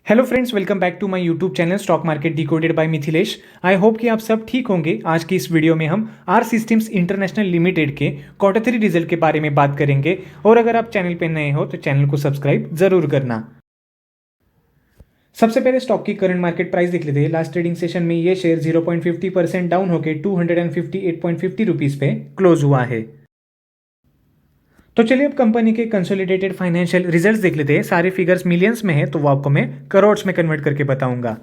Hello friends, welcome back to my YouTube channel stock market decoded by Mithilesh. I hope कि आप सब ठीक होंगे। आज की इस वीडियो में हम आर सिस्टम्स इंटरनेशनल लिमिटेड के क्वार्टर 3 रिजल्ट के बारे में बात करेंगे। और अगर आप चैनल पर नए हो तो चैनल को सब्सक्राइब जरूर करना। सबसे पहले स्टॉक की करंट मार्केट प्राइस देख लेते हैं। लास्ट ट्रेडिंग सेशन में ये शेयर 0.50% डाउन होकर 258.50 रुपीज पे क्लोज हुआ है। तो चलिए अब कंपनी के कंसोलिडेटेड फाइनेंशियल रिजल्ट्स देख लेते हैं। सारे फिगर्स मिलियंस में है तो वो आपको मैं करोड़्स में कन्वर्ट करके बताऊंगा।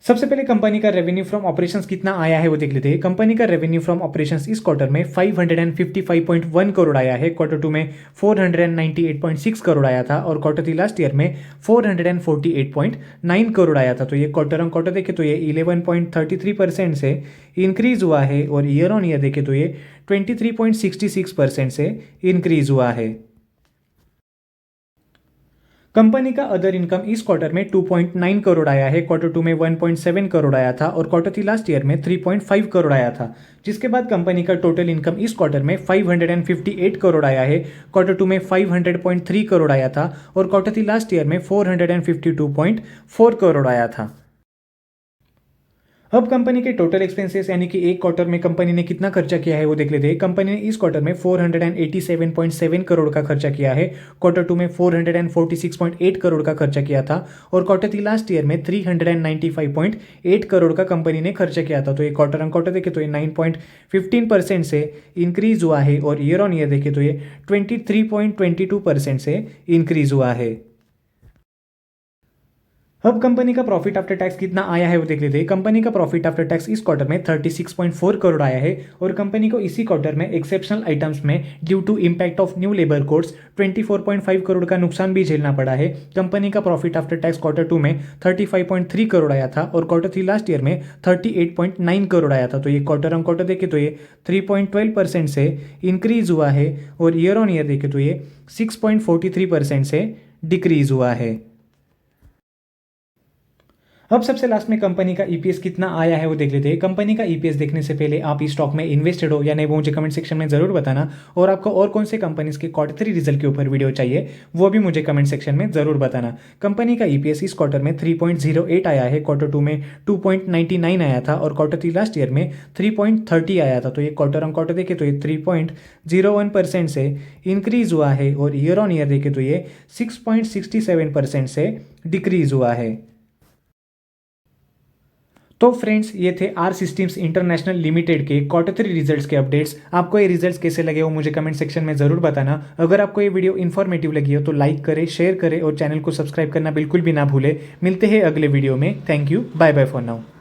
सबसे पहले कंपनी का रेवेन्यू फ्रॉम ऑपरेशंस कितना आया है वो देख लेते हैं। कंपनी का रेवेन्यू फ्रॉम ऑपरेशंस इस क्वार्टर में 555.1 करोड़ आया है। क्वार्टर 2 में 498.6 करोड़ आया था और क्वार्टर 3 लास्ट ईयर में 448.9 करोड़ आया था। तो ये क्वार्टर ऑन क्वार्टर देखे तो ये 11.33% से इंक्रीज हुआ है और ईयर ऑन ईयर देखे तो ये 23.66% से इंक्रीज हुआ है। कंपनी का अदर इनकम इस क्वार्टर में 2.9 करोड़ आया है। क्वार्टर 2 में 1.7 करोड़ आया था और क्वार्टर 3 लास्ट ईयर में 3.5 करोड़ आया था। जिसके बाद कंपनी का टोटल इनकम इस क्वार्टर में 558 करोड़ आया है। क्वार्टर 2 में 500.3 करोड़ आया था और क्वार्टर 3 लास्ट ईयर में 452.4 करोड़ आया था। अब कंपनी के टोटल एक्सपेंसेस यानी कि एक क्वार्टर में कंपनी ने कितना खर्चा किया है वो देख लेते हैं। कंपनी ने इस क्वार्टर में 487.7 करोड़ का खर्चा किया है। क्वार्टर 2 में 446.8 करोड़ का खर्चा किया था और क्वार्टर 3 लास्ट ईयर में 395.8 करोड़ का कंपनी ने खर्चा किया था। तो ये क्वार्टर ऑन क्वार्टर देखे तो ये 9.15% से इंक्रीज हुआ है और ईयर ऑन ईयर देखे तो ये 23.22% से इंक्रीज हुआ है। अब कंपनी का प्रॉफिट आफ्टर टैक्स कितना आया है वो देख लेते हैं। कंपनी का प्रॉफिट आफ्टर टैक्स इस क्वार्टर में 36.4 करोड़ आया है और कंपनी को इसी क्वार्टर में एक्सेप्शनल आइटम्स में due to impact of new labour codes 24.5 crore का नुकसान भी झेलना पड़ा है। कंपनी का प्रॉफिट आफ्टर टैक्स क्वार्टर 2 में 35.3 करोड़ आया था और क्वार्टर 3 लास्ट ईयर में 38.9 करोड़ आया था। तो ये क्वार्टर ऑन क्वार्टर देखे तो ये 3.12% से इंक्रीज हुआ है और ईयर ऑन ईयर देखे तो ये 6.43% से डिक्रीज हुआ है। अब सबसे लास्ट में कंपनी का ईपीएस कितना आया है वो देख लेते हैं। कंपनी का ईपीएस देखने से पहले आप इस स्टॉक में इन्वेस्टेड हो या नहीं वो मुझे कमेंट सेक्शन में जरूर बताना। और आपको और कौन से कंपनीज के क्वार्टर 3 रिजल्ट के ऊपर वीडियो चाहिए वो भी मुझे कमेंट सेक्शन में जरूर बताना। कंपनी का ईपीएस इस क्वार्टर में 3.08 आया है। क्वार्टर 2 में 2.99 आया था और क्वार्टर 3 लास्ट ईयर में 3.30 आया था। तो ये क्वार्टर ऑन क्वार्टर देखे तो ये 3.01% से इंक्रीज हुआ है और ईयर ऑन ईयर देखे तो ये 6.67% से डिक्रीज हुआ है। तो फ्रेंड्स, ये थे आर सिस्टम्स इंटरनेशनल लिमिटेड के क्वार्टर 3 रिजल्ट्स के अपडेट्स। आपको ये रिजल्ट्स कैसे लगे वो मुझे कमेंट सेक्शन में जरूर बताना। अगर आपको ये वीडियो इन्फॉर्मेटिव लगी हो तो लाइक करें, शेयर करें और चैनल को सब्सक्राइब करना बिल्कुल भी ना भूले। मिलते हैं अगले वीडियो में। Thank you, bye bye for now.